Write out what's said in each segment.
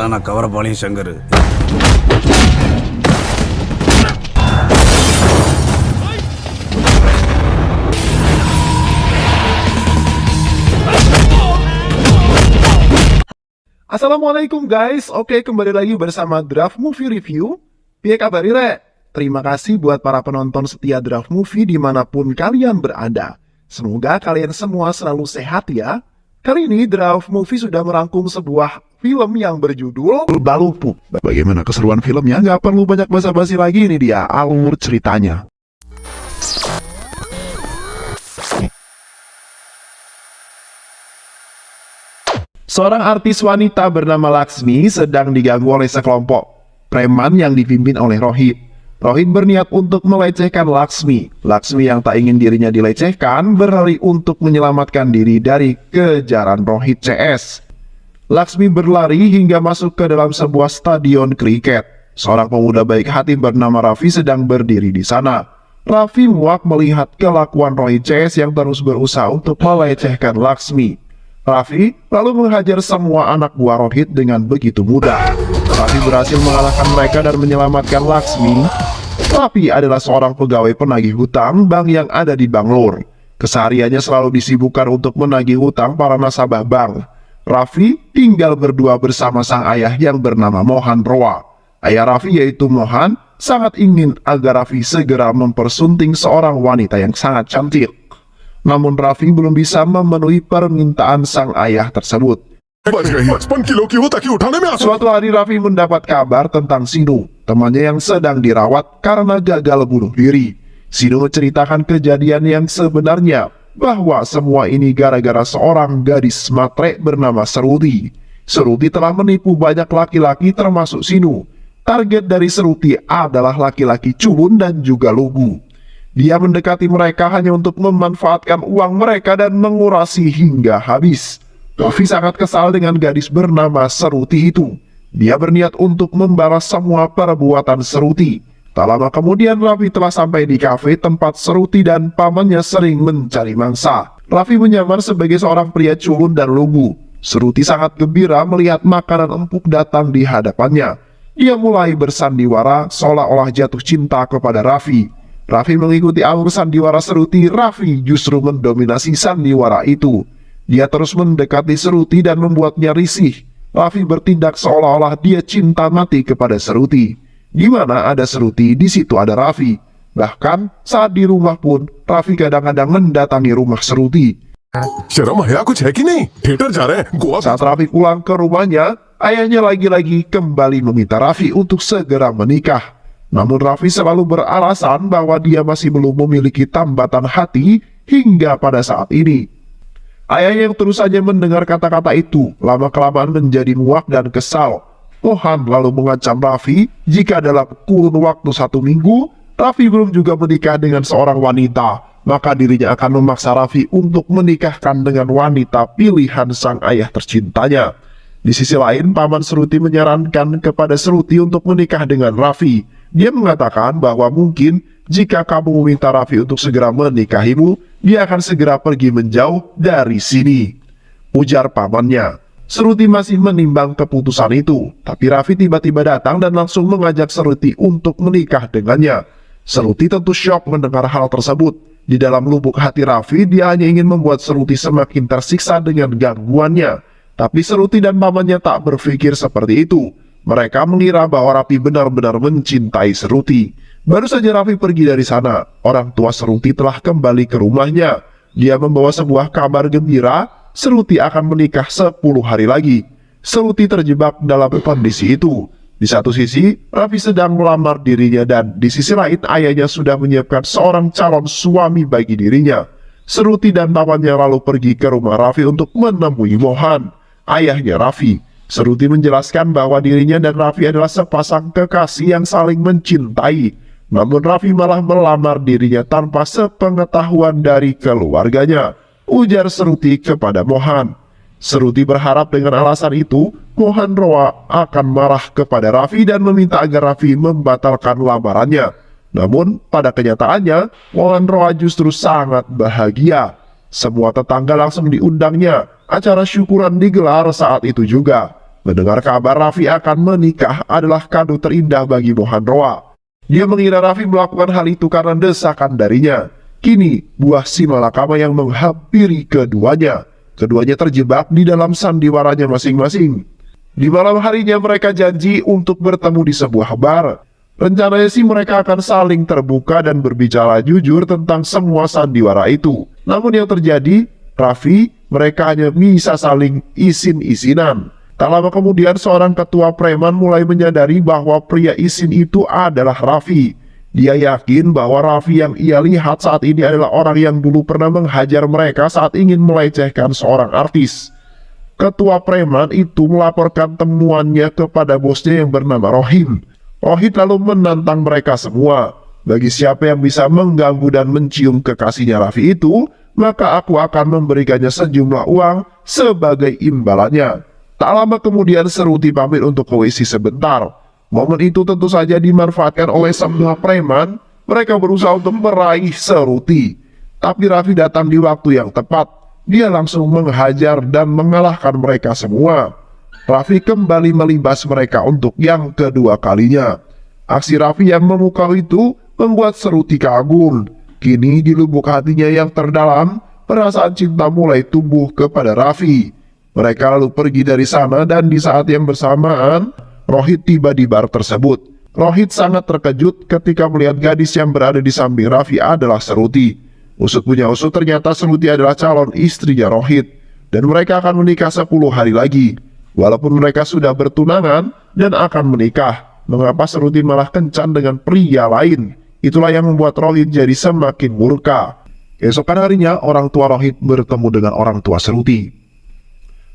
ना कवर पाली Shankar. Assalamualaikum guys, oke kembali lagi bersama Draft Movie Review. Piye kabar Ire? Terima kasih buat para penonton setia Draft Movie dimanapun kalian berada. Semoga kalian semua selalu sehat ya. Kali ini Draft Movie sudah merangkum sebuah film yang berjudul Balupu. Bagaimana keseruan filmnya? Gak perlu banyak basa-basi lagi, ini dia alur ceritanya. Seorang artis wanita bernama Laksmi sedang diganggu oleh sekelompok preman yang dipimpin oleh Rohit. Rohit berniat untuk melecehkan Laksmi. Laksmi yang tak ingin dirinya dilecehkan berlari untuk menyelamatkan diri dari kejaran Rohit CS. Laksmi berlari hingga masuk ke dalam sebuah stadion kriket. Seorang pemuda baik hati bernama Raffi sedang berdiri di sana. Raffi muak melihat kelakuan Rohit CS yang terus berusaha untuk melecehkan Laksmi. Raffi lalu menghajar semua anak buah Rohit dengan begitu mudah. Raffi berhasil mengalahkan mereka dan menyelamatkan Laksmi. Raffi adalah seorang pegawai penagih hutang bank yang ada di Bangalore. Kesehariannya selalu disibukkan untuk menagih hutang para nasabah bank. Raffi tinggal berdua bersama sang ayah yang bernama Mohan Roa. Ayah Raffi yaitu Mohan sangat ingin agar Raffi segera mempersunting seorang wanita yang sangat cantik. Namun Raffi belum bisa memenuhi permintaan sang ayah tersebut. Suatu hari Raffi mendapat kabar tentang Sinu, temannya yang sedang dirawat karena gagal bunuh diri. Sinu menceritakan kejadian yang sebenarnya, bahwa semua ini gara-gara seorang gadis matre bernama Seruti. Seruti telah menipu banyak laki-laki termasuk Sinu. Target dari Seruti adalah laki-laki culun dan juga lugu. Dia mendekati mereka hanya untuk memanfaatkan uang mereka dan mengurasi hingga habis. Raffi sangat kesal dengan gadis bernama Seruti itu. Dia berniat untuk membalas semua perbuatan Seruti. Tak lama kemudian Raffi telah sampai di kafe tempat Seruti dan pamannya sering mencari mangsa. Raffi menyamar sebagai seorang pria culun dan lugu. Seruti sangat gembira melihat makanan empuk datang di hadapannya. Dia mulai bersandiwara seolah-olah jatuh cinta kepada Raffi. Raffi mengikuti alur sandiwara Seruti. Raffi justru mendominasi sandiwara itu. Dia terus mendekati Seruti dan membuatnya risih. Raffi bertindak seolah-olah dia cinta mati kepada Seruti. Di mana ada Seruti, di situ ada Raffi. Bahkan saat di rumah pun, Raffi kadang-kadang mendatangi rumah Seruti. Saat Raffi pulang ke rumahnya, ayahnya lagi-lagi kembali meminta Raffi untuk segera menikah. Namun Raffi selalu beralasan bahwa dia masih belum memiliki tambatan hati hingga pada saat ini. Ayahnya yang terus saja mendengar kata-kata itu, lama-kelamaan menjadi muak dan kesal. Mohan lalu mengancam Raffi jika dalam kurun waktu 1 minggu, Raffi belum juga menikah dengan seorang wanita, maka dirinya akan memaksa Raffi untuk menikahkan dengan wanita pilihan sang ayah tercintanya. Di sisi lain, paman Seruti menyarankan kepada Seruti untuk menikah dengan Raffi. Dia mengatakan bahwa mungkin jika kamu meminta Raffi untuk segera menikahimu, dia akan segera pergi menjauh dari sini. Ujar pamannya. Seruti masih menimbang keputusan itu, tapi Raffi tiba-tiba datang dan langsung mengajak Seruti untuk menikah dengannya. Seruti tentu syok mendengar hal tersebut. Di dalam lubuk hati Raffi, dia hanya ingin membuat Seruti semakin tersiksa dengan gangguannya. Tapi Seruti dan pamannya tak berpikir seperti itu. Mereka mengira bahwa Raffi benar-benar mencintai Seruti. Baru saja Raffi pergi dari sana, orang tua Seruti telah kembali ke rumahnya. Dia membawa sebuah kabar gembira, Seruti akan menikah 10 hari lagi. Seruti terjebak dalam kondisi itu. Di satu sisi, Raffi sedang melamar dirinya dan di sisi lain ayahnya sudah menyiapkan seorang calon suami bagi dirinya. Seruti dan pamannya lalu pergi ke rumah Raffi untuk menemui Mohan, ayahnya Raffi. Seruti menjelaskan bahwa dirinya dan Raffi adalah sepasang kekasih yang saling mencintai. Namun Raffi malah melamar dirinya tanpa sepengetahuan dari keluarganya, ujar Seruti kepada Mohan. Seruti berharap dengan alasan itu, Mohan Roa akan marah kepada Raffi dan meminta agar Raffi membatalkan lamarannya. Namun pada kenyataannya, Mohan Roa justru sangat bahagia. Semua tetangga langsung diundangnya. Acara syukuran digelar saat itu juga. Mendengar kabar Raffi akan menikah adalah kado terindah bagi Mohan Roa. Dia mengira Raffi melakukan hal itu karena desakan darinya. Kini, buah si malakama yang menghampiri keduanya. Keduanya terjebak di dalam sandiwaranya masing-masing. Di malam harinya mereka janji untuk bertemu di sebuah bar. Rencananya sih mereka akan saling terbuka dan berbicara jujur tentang semua sandiwara itu. Namun yang terjadi, Raffi, mereka hanya bisa saling isin-isinan. Tak lama kemudian seorang ketua preman mulai menyadari bahwa pria isin itu adalah Raffi. Dia yakin bahwa Raffi yang ia lihat saat ini adalah orang yang dulu pernah menghajar mereka saat ingin melecehkan seorang artis. Ketua preman itu melaporkan temuannya kepada bosnya yang bernama Rohit. Rohit lalu menantang mereka semua. Bagi siapa yang bisa mengganggu dan mencium kekasihnya Raffi itu, maka aku akan memberikannya sejumlah uang sebagai imbalannya. Tak lama kemudian Seruti pamit untuk ke WC sebentar. Momen itu tentu saja dimanfaatkan oleh semua preman. Mereka berusaha untuk meraih Seruti. Tapi Raffi datang di waktu yang tepat. Dia langsung menghajar dan mengalahkan mereka semua. Raffi kembali melibas mereka untuk yang kedua kalinya. Aksi Raffi yang memukau itu membuat Seruti kagum. Kini di lubuk hatinya yang terdalam, perasaan cinta mulai tumbuh kepada Raffi. Mereka lalu pergi dari sana dan di saat yang bersamaan, Rohit tiba di bar tersebut. Rohit sangat terkejut ketika melihat gadis yang berada di samping Raffi adalah Seruti. Usut punya usut, ternyata Seruti adalah calon istrinya Rohit. Dan mereka akan menikah 10 hari lagi. Walaupun mereka sudah bertunangan dan akan menikah, mengapa Seruti malah kencan dengan pria lain? Itulah yang membuat Rohit jadi semakin murka. Keesokan harinya, orang tua Rohit bertemu dengan orang tua Seruti.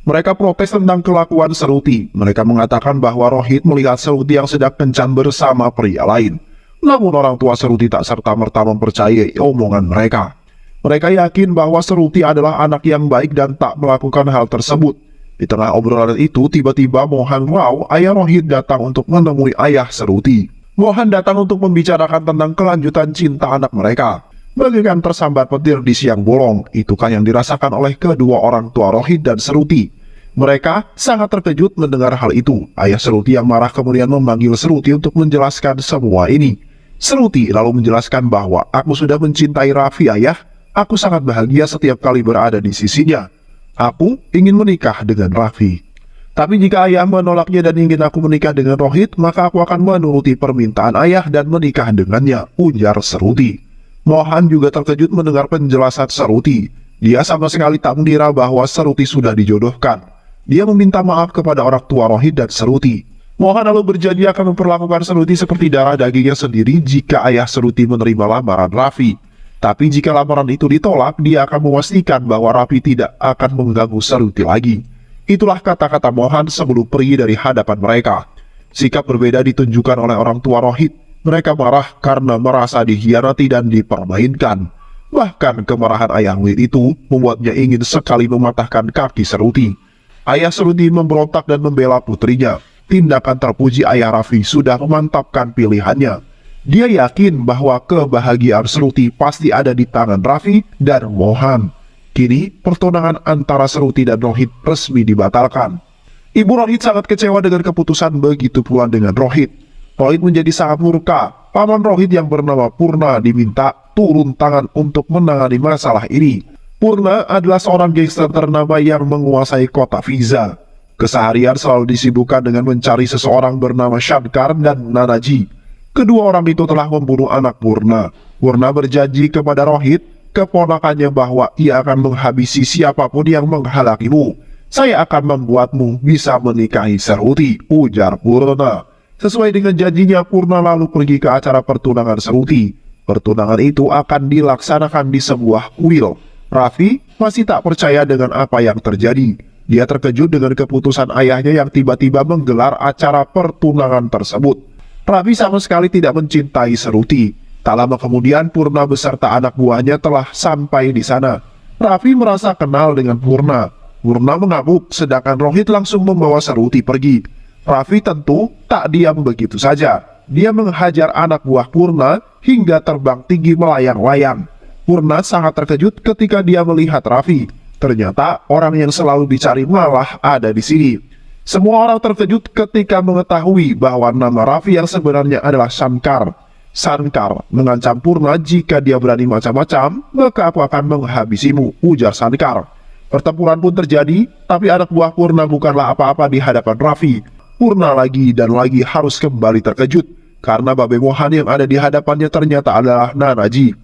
Mereka protes tentang kelakuan Seruti. Mereka mengatakan bahwa Rohit melihat Seruti yang sedang kencan bersama pria lain. Namun orang tua Seruti tak serta-merta mempercayai omongan mereka. Mereka yakin bahwa Seruti adalah anak yang baik dan tak melakukan hal tersebut. Di tengah obrolan itu, tiba-tiba Mohan Rao, ayah Rohit, datang untuk menemui ayah Seruti. Mohan datang untuk membicarakan tentang kelanjutan cinta anak mereka. Bagaikan tersambar petir di siang bolong, itukah yang dirasakan oleh kedua orang tua Rohit dan Seruti. Mereka sangat terkejut mendengar hal itu. Ayah Seruti yang marah kemudian memanggil Seruti untuk menjelaskan semua ini. Seruti lalu menjelaskan bahwa aku sudah mencintai Raffi, ayah. Aku sangat bahagia setiap kali berada di sisinya. Aku ingin menikah dengan Raffi. Tapi jika ayah menolaknya dan ingin aku menikah dengan Rohit, maka aku akan menuruti permintaan ayah dan menikah dengannya, ujar Seruti. Mohan juga terkejut mendengar penjelasan Seruti. Dia sama sekali tak mengira bahwa Seruti sudah dijodohkan. Dia meminta maaf kepada orang tua Rohit dan Seruti. Mohan lalu berjanji akan memperlakukan Seruti seperti darah dagingnya sendiri jika ayah Seruti menerima lamaran Raffi. Tapi jika lamaran itu ditolak, dia akan memastikan bahwa Raffi tidak akan mengganggu Seruti lagi. Itulah kata-kata Mohan sebelum pergi dari hadapan mereka. Sikap berbeda ditunjukkan oleh orang tua Rohit. Mereka marah karena merasa dikhianati dan dipermainkan. Bahkan kemarahan ayah Rohit itu membuatnya ingin sekali mematahkan kaki Seruti. Ayah Seruti memberontak dan membela putrinya. Tindakan terpuji ayah Raffi sudah memantapkan pilihannya. Dia yakin bahwa kebahagiaan Seruti pasti ada di tangan Raffi dan Mohan. Kini, pertunangan antara Seruti dan Rohit resmi dibatalkan. Ibu Rohit sangat kecewa dengan keputusan, begitu pula dengan Rohit. Rohit menjadi sangat murka. Paman Rohit yang bernama Purna diminta turun tangan untuk menangani masalah ini. Purna adalah seorang gangster ternama yang menguasai kota Fiza. Keseharian selalu disibukkan dengan mencari seseorang bernama Shankar dan Nanaji. Kedua orang itu telah membunuh anak Purna. Purna berjanji kepada Rohit, keponakannya, bahwa ia akan menghabisi siapapun yang menghalangimu. Saya akan membuatmu bisa menikahi Seruti, ujar Purna. Sesuai dengan janjinya, Purna lalu pergi ke acara pertunangan Seruti. Pertunangan itu akan dilaksanakan di sebuah kuil. Raffi masih tak percaya dengan apa yang terjadi. Dia terkejut dengan keputusan ayahnya yang tiba-tiba menggelar acara pertunangan tersebut. Raffi sama sekali tidak mencintai Seruti. Tak lama kemudian Purna beserta anak buahnya telah sampai di sana. Raffi merasa kenal dengan Purna. Purna mengamuk, sedangkan Rohit langsung membawa Seruti pergi. Raffi tentu tak diam begitu saja. Dia menghajar anak buah Purna hingga terbang tinggi melayang-layang. Purna sangat terkejut ketika dia melihat Raffi. Ternyata orang yang selalu dicari malah ada di sini. Semua orang terkejut ketika mengetahui bahwa nama Raffi yang sebenarnya adalah Shankar. Shankar mengancam Purna jika dia berani macam-macam, maka aku akan menghabisimu, ujar Shankar. Pertempuran pun terjadi, tapi anak buah Purna bukanlah apa-apa di hadapan Raffi. Purna lagi dan lagi harus kembali terkejut, karena Babe Mohan yang ada di hadapannya ternyata adalah Nanaji.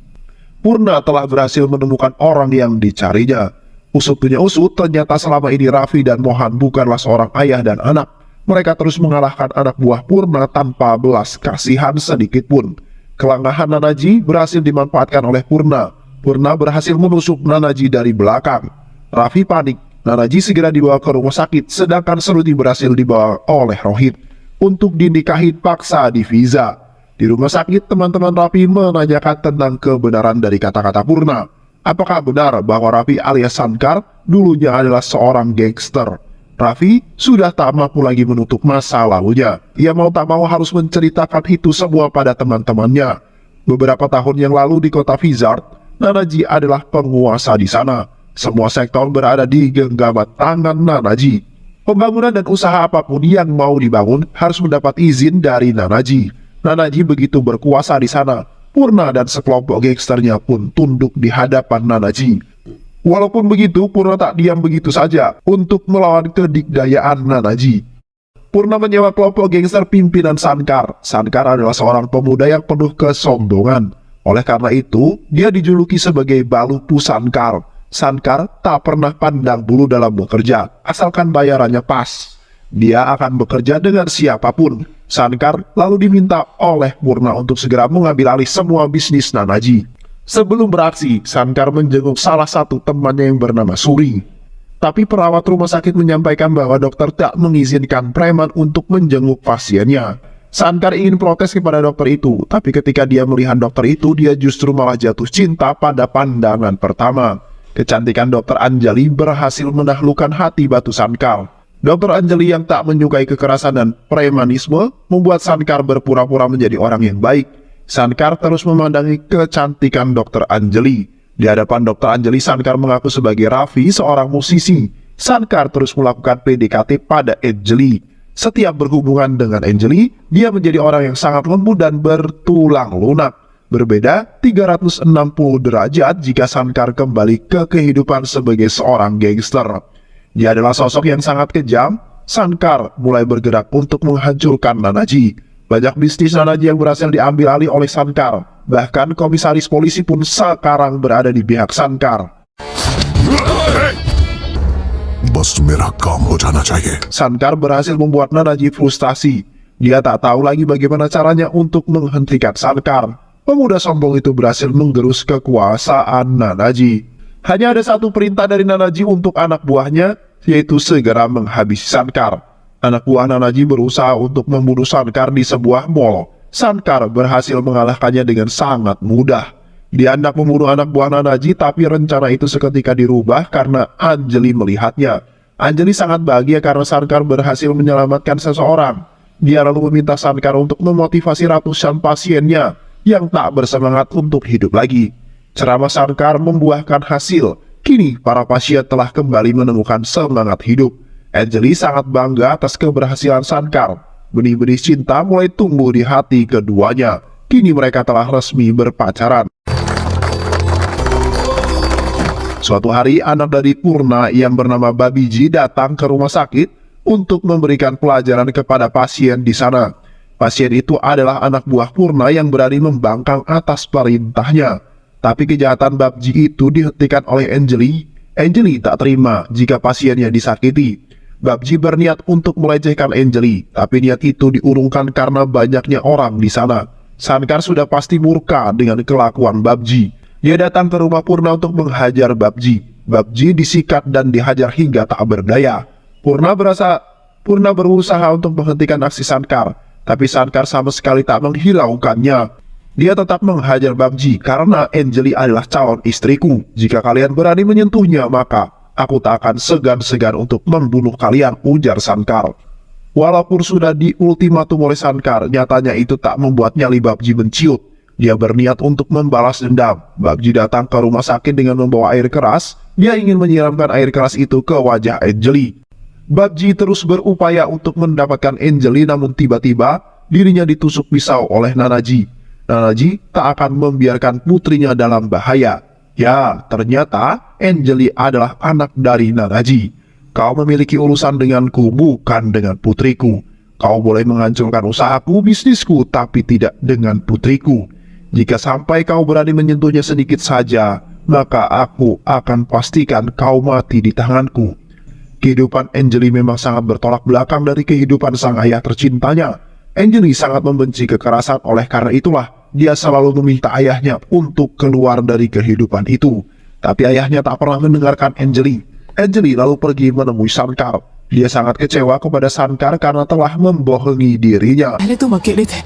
Purna telah berhasil menemukan orang yang dicarinya. Usut punya usut, ternyata selama ini Raffi dan Mohan bukanlah seorang ayah dan anak. Mereka terus mengalahkan anak buah Purna tanpa belas kasihan sedikit pun. Kelengahan Nanaji berhasil dimanfaatkan oleh Purna. Purna berhasil menusuk Nanaji dari belakang. Raffi panik. Nanaji segera dibawa ke rumah sakit, sedangkan Seruti berhasil dibawa oleh Rohit untuk dinikahin paksa di Fiza. Di rumah sakit, teman-teman Raffi menanyakan tentang kebenaran dari kata-kata Purna. Apakah benar bahwa Raffi alias Shankar dulunya adalah seorang gangster? Raffi sudah tak mampu lagi menutup masa lalunya. Ia mau tak mau harus menceritakan itu semua pada teman-temannya. Beberapa tahun yang lalu di kota Vizard, Nanaji adalah penguasa di sana. Semua sektor berada di genggaman tangan Nanaji. Pembangunan dan usaha apapun yang mau dibangun harus mendapat izin dari Nanaji. Nanaji begitu berkuasa di sana. Purna dan sekelompok gangsternya pun tunduk di hadapan Nanaji. Walaupun begitu, Purna tak diam begitu saja untuk melawan kedikdayaan Nanaji. Purna menyewa kelompok gangster pimpinan Shankar. Shankar adalah seorang pemuda yang penuh kesombongan. Oleh karena itu, dia dijuluki sebagai Balupu Shankar. Shankar tak pernah pandang bulu dalam bekerja, asalkan bayarannya pas. Dia akan bekerja dengan siapapun. Shankar lalu diminta oleh Purna untuk segera mengambil alih semua bisnis Nanaji. Sebelum beraksi, Shankar menjenguk salah satu temannya yang bernama Suri. Tapi perawat rumah sakit menyampaikan bahwa dokter tak mengizinkan preman untuk menjenguk pasiennya. Shankar ingin protes kepada dokter itu, tapi ketika dia melihat dokter itu, dia justru malah jatuh cinta pada pandangan pertama. Kecantikan Dr. Anjali berhasil menaklukkan hati batu Shankar. Dr. Anjali yang tak menyukai kekerasan dan premanisme membuat Shankar berpura-pura menjadi orang yang baik. Shankar terus memandangi kecantikan Dr. Anjali. Di hadapan Dr. Anjali, Shankar mengaku sebagai Raffi, seorang musisi. Shankar terus melakukan PDKT pada Anjali. Setiap berhubungan dengan Anjali, dia menjadi orang yang sangat lembut dan bertulang lunak. Berbeda 360 derajat jika Shankar kembali ke kehidupan sebagai seorang gangster. Dia adalah sosok yang sangat kejam. Shankar mulai bergerak untuk menghancurkan Nanaji. Banyak bisnis Nanaji yang berhasil diambil alih oleh Shankar. Bahkan komisaris polisi pun sekarang berada di pihak Shankar. Shankar berhasil membuat Nanaji frustasi. Dia tak tahu lagi bagaimana caranya untuk menghentikan Shankar. Pemuda sombong itu berhasil menggerus kekuasaan Nanaji. Hanya ada satu perintah dari Nanaji untuk anak buahnya, yaitu segera menghabisi Shankar. Anak buah Nanaji berusaha untuk membunuh Shankar di sebuah mall. Shankar berhasil mengalahkannya dengan sangat mudah. Dia hendak membunuh anak buah Nanaji, tapi rencana itu seketika dirubah karena Anjali melihatnya. Anjali sangat bahagia karena Shankar berhasil menyelamatkan seseorang. Dia lalu meminta Shankar untuk memotivasi ratusan pasiennya yang tak bersemangat untuk hidup lagi. Ceramah Shankar membuahkan hasil. Kini para pasien telah kembali menemukan semangat hidup. Anjali sangat bangga atas keberhasilan Shankar. Benih-benih cinta mulai tumbuh di hati keduanya. Kini mereka telah resmi berpacaran. Suatu hari, anak dari Purna yang bernama Babiji datang ke rumah sakit untuk memberikan pelajaran kepada pasien di sana. Pasien itu adalah anak buah Purna yang berani membangkang atas perintahnya. Tapi kejahatan Babji itu dihentikan oleh Anjali. Anjali tak terima jika pasiennya disakiti. Babji berniat untuk melecehkan Anjali, tapi niat itu diurungkan karena banyaknya orang di sana. Shankar sudah pasti murka dengan kelakuan Babji. Dia datang ke rumah Purna untuk menghajar Babji. Babji disikat dan dihajar hingga tak berdaya. Purna berusaha untuk menghentikan aksi Shankar, tapi Shankar sama sekali tak menghiraukannya. Dia tetap menghajar Babji karena Anjali adalah calon istriku. Jika kalian berani menyentuhnya, maka aku tak akan segan-segan untuk membunuh kalian, ujar Shankar. Walaupun sudah diultimatum oleh Shankar, nyatanya itu tak membuat nyali Babji menciut. Dia berniat untuk membalas dendam. Babji datang ke rumah sakit dengan membawa air keras. Dia ingin menyiramkan air keras itu ke wajah Anjali. Babji terus berupaya untuk mendapatkan Anjali, namun tiba-tiba dirinya ditusuk pisau oleh Nanaji. Nanaji tak akan membiarkan putrinya dalam bahaya. Ya, ternyata Anjali adalah anak dari Nanaji. Kau memiliki urusan denganku, bukan dengan putriku. Kau boleh menghancurkan usahaku, bisnisku, tapi tidak dengan putriku. Jika sampai kau berani menyentuhnya sedikit saja, maka aku akan pastikan kau mati di tanganku. Kehidupan Anjali memang sangat bertolak belakang dari kehidupan sang ayah tercintanya. Anjali sangat membenci kekerasan, oleh karena itulah dia selalu meminta ayahnya untuk keluar dari kehidupan itu. Tapi ayahnya tak pernah mendengarkan Anjali. Anjali lalu pergi menemui Shankar. Dia sangat kecewa kepada Shankar karena telah membohongi dirinya. पहले तुम अकेले थे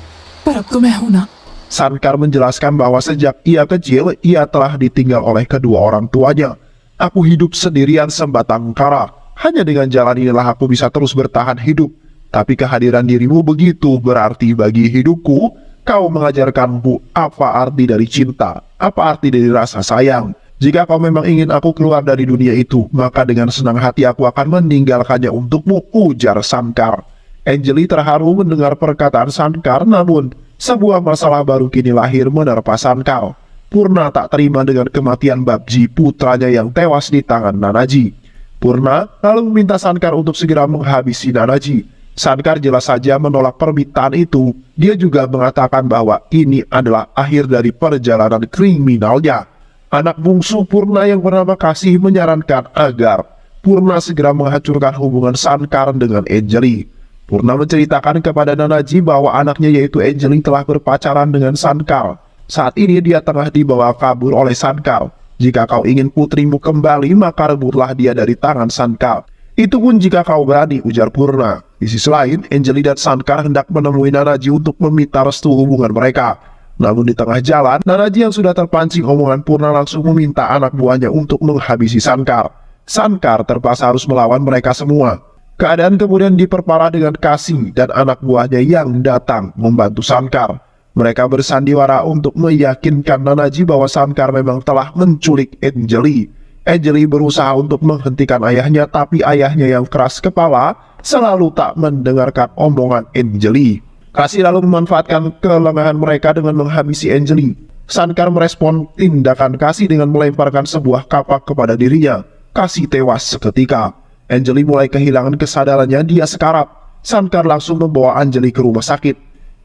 पर अब तो मैं हूं ना। Shankar menjelaskan bahwa sejak ia kecil, ia telah ditinggal oleh kedua orang tuanya. Aku hidup sendirian sebatang kara. Hanya dengan jalan inilah aku bisa terus bertahan hidup. Tapi kehadiran dirimu begitu berarti bagi hidupku. Kau mengajarkanku apa arti dari cinta, apa arti dari rasa sayang. Jika kau memang ingin aku keluar dari dunia itu, maka dengan senang hati aku akan meninggalkannya untukmu, ujar Shankar. Anjali terharu mendengar perkataan Shankar, namun sebuah masalah baru kini lahir menerpa Shankar. Purna tak terima dengan kematian Babji, putranya yang tewas di tangan Nanaji. Purna lalu meminta Shankar untuk segera menghabisi Nanaji. Shankar jelas saja menolak permintaan itu. Dia juga mengatakan bahwa ini adalah akhir dari perjalanan kriminalnya. Anak bungsu Purna yang bernama Kasih menyarankan agar Purna segera menghancurkan hubungan Shankar dengan Anjali. Purna menceritakan kepada Nanaji bahwa anaknya yaitu Anjali telah berpacaran dengan Shankar. Saat ini dia tengah dibawa kabur oleh Shankar. Jika kau ingin putrimu kembali, maka rebutlah dia dari tangan Shankar. Itu pun jika kau berani, ujar Purna. Di sisi lain, Anjali dan Shankar hendak menemui Nanaji untuk meminta restu hubungan mereka. Namun di tengah jalan, Nanaji yang sudah terpancing omongan Purna langsung meminta anak buahnya untuk menghabisi Shankar. Shankar terpaksa harus melawan mereka semua. Keadaan kemudian diperparah dengan Kasih dan anak buahnya yang datang membantu Shankar. Mereka bersandiwara untuk meyakinkan Nanaji bahwa Shankar memang telah menculik Anjali. Anjali berusaha untuk menghentikan ayahnya, tapi ayahnya yang keras kepala selalu tak mendengarkan omongan Anjali. Kasih lalu memanfaatkan kelengahan mereka dengan menghabisi Anjali. Shankar merespon tindakan Kasih dengan melemparkan sebuah kapak kepada dirinya. Kasih tewas seketika. Anjali mulai kehilangan kesadarannya, dia sekarat. Shankar langsung membawa Anjali ke rumah sakit.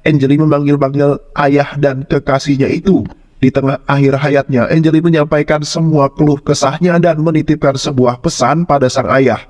Anjali memanggil-manggil ayah dan kekasihnya itu. Di tengah akhir hayatnya, Anjali menyampaikan semua keluh kesahnya dan menitipkan sebuah pesan pada sang ayah.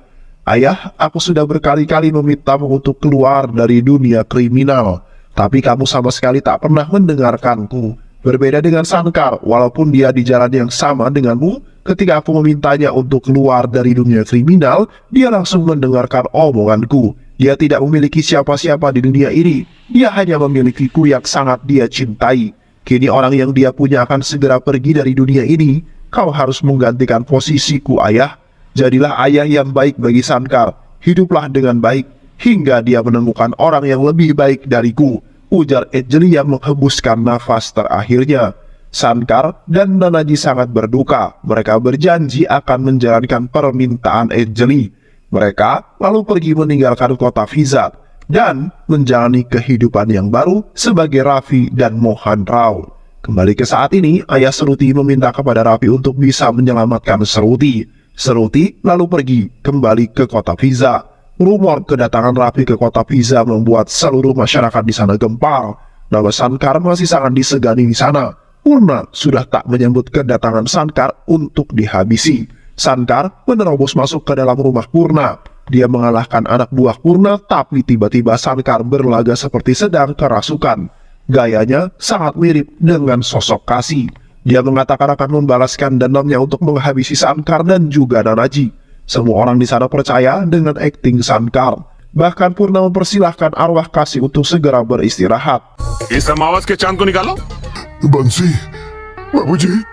Ayah, aku sudah berkali-kali memintamu untuk keluar dari dunia kriminal, tapi kamu sama sekali tak pernah mendengarkanku. Berbeda dengan Shankar, walaupun dia di jalan yang sama denganmu, ketika aku memintanya untuk keluar dari dunia kriminal, dia langsung mendengarkan omonganku. Dia tidak memiliki siapa-siapa di dunia ini. Dia hanya memilikiku yang sangat dia cintai. Kini orang yang dia punya akan segera pergi dari dunia ini. Kau harus menggantikan posisiku, ayah. Jadilah ayah yang baik bagi Shankar. Hiduplah dengan baik hingga dia menemukan orang yang lebih baik dariku, ujar Anjali yang menghembuskan nafas terakhirnya. Shankar dan Nanaji sangat berduka. Mereka berjanji akan menjalankan permintaan Anjali. Mereka lalu pergi meninggalkan kota Vizat dan menjalani kehidupan yang baru sebagai Raffi dan Mohan Rao. Kembali ke saat ini, ayah Seruti meminta kepada Raffi untuk bisa menyelamatkan Seruti. Seruti lalu pergi kembali ke kota Vizat. Rumor kedatangan Raffi ke kota Vizat membuat seluruh masyarakat di sana gempar. Nama Shankar masih sangat disegani di sana. Purna sudah tak menyambut kedatangan Shankar untuk dihabisi. Shankar menerobos masuk ke dalam rumah Purna. Dia mengalahkan anak buah Purna, tapi tiba-tiba Shankar berlaga seperti sedang kerasukan. Gayanya sangat mirip dengan sosok Kasih. Dia mengatakan akan membalaskan dendamnya untuk menghabisi Shankar dan juga Nanaji. Semua orang di sana percaya dengan akting Shankar. Bahkan Purna mempersilahkan arwah Kasih untuk segera beristirahat. इस अमावस के चांद को निकालो। बंसी, बाबूजी,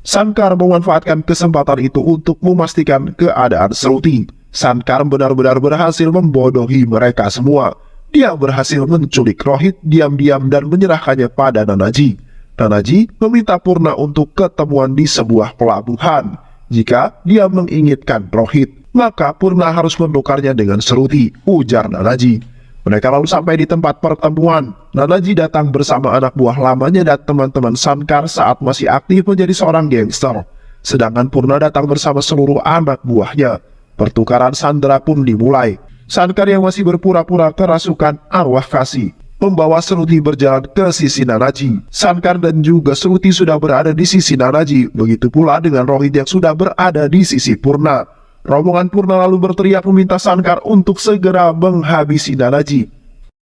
Shankar memanfaatkan kesempatan itu untuk memastikan keadaan Seruti. Shankar benar-benar berhasil membodohi mereka semua. Dia berhasil menculik Rohit diam-diam dan menyerahkannya pada Nanaji. Nanaji meminta Purna untuk ketemuan di sebuah pelabuhan. Jika dia menginginkan Rohit, maka Purna harus menukarnya dengan Seruti, ujar Nanaji. Mereka lalu sampai di tempat pertemuan. Nanaji datang bersama anak buah lamanya dan teman-teman Sankar saat masih aktif menjadi seorang gangster. Sedangkan Purna datang bersama seluruh anak buahnya. Pertukaran sandera pun dimulai. Sankar yang masih berpura-pura kerasukan arwah kasih membawa Seruti berjalan ke sisi Nanaji. Sankar dan juga Seruti sudah berada di sisi Nanaji. Begitu pula dengan Rohit yang sudah berada di sisi Purna. Rombongan Purna lalu berteriak meminta Sankar untuk segera menghabisi Nanaji.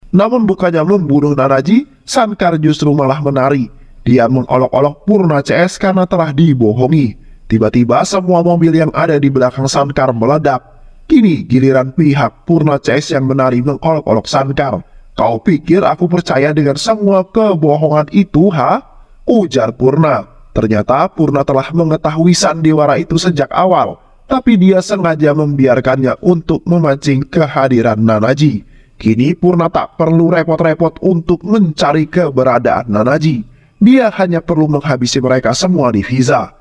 Namun bukannya membunuh Nanaji, Sankar justru malah menari. Dia mengolok-olok Purna CS karena telah dibohongi. Tiba-tiba semua mobil yang ada di belakang Sankar meledak. Kini giliran pihak Purna CS yang menari mengolok-olok Sankar. Kau pikir aku percaya dengan semua kebohongan itu, ha? Ujar Purna. Ternyata Purna telah mengetahui sandiwara itu sejak awal. Tapi dia sengaja membiarkannya untuk memancing kehadiran Nanaji. Kini Purna tak perlu repot-repot untuk mencari keberadaan Nanaji. Dia hanya perlu menghabisi mereka semua di Fiza.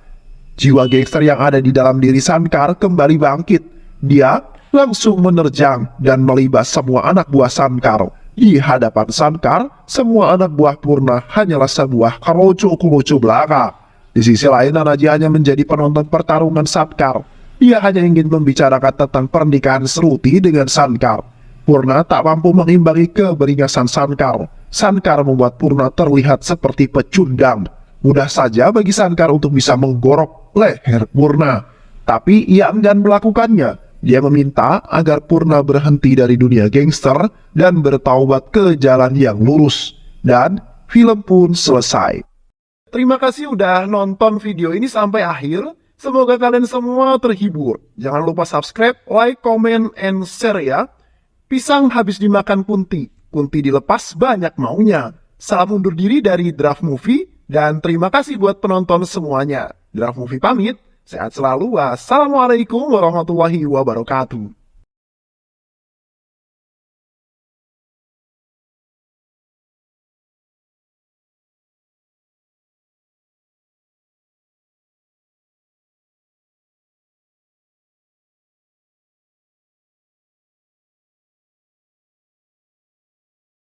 Jiwa gangster yang ada di dalam diri Sankar kembali bangkit. Dia langsung menerjang dan melibas semua anak buah Sankar. Di hadapan Sankar, semua anak buah Purna hanyalah sebuah kerucu-kerucu belaka. Di sisi lain, Nanaji hanya menjadi penonton pertarungan Sankar. Dia hanya ingin membicarakan tentang pernikahan Seruti dengan Sankar. Purna tak mampu mengimbangi keberingasan Sankar. Sankar membuat Purna terlihat seperti pecundang. Mudah saja bagi Sankar untuk bisa menggorok leher Purna. Tapi ia enggan melakukannya. Dia meminta agar Purna berhenti dari dunia gangster dan bertaubat ke jalan yang lurus. Dan film pun selesai. Terima kasih udah nonton video ini sampai akhir. Semoga kalian semua terhibur. Jangan lupa subscribe, like, comment, and share ya. Pisang habis dimakan kunti. Kunti dilepas banyak maunya. Salam undur diri dari Draft Movie. Dan terima kasih buat penonton semuanya. Draft Movie pamit. Sehat selalu. Wassalamualaikum warahmatullahi wabarakatuh.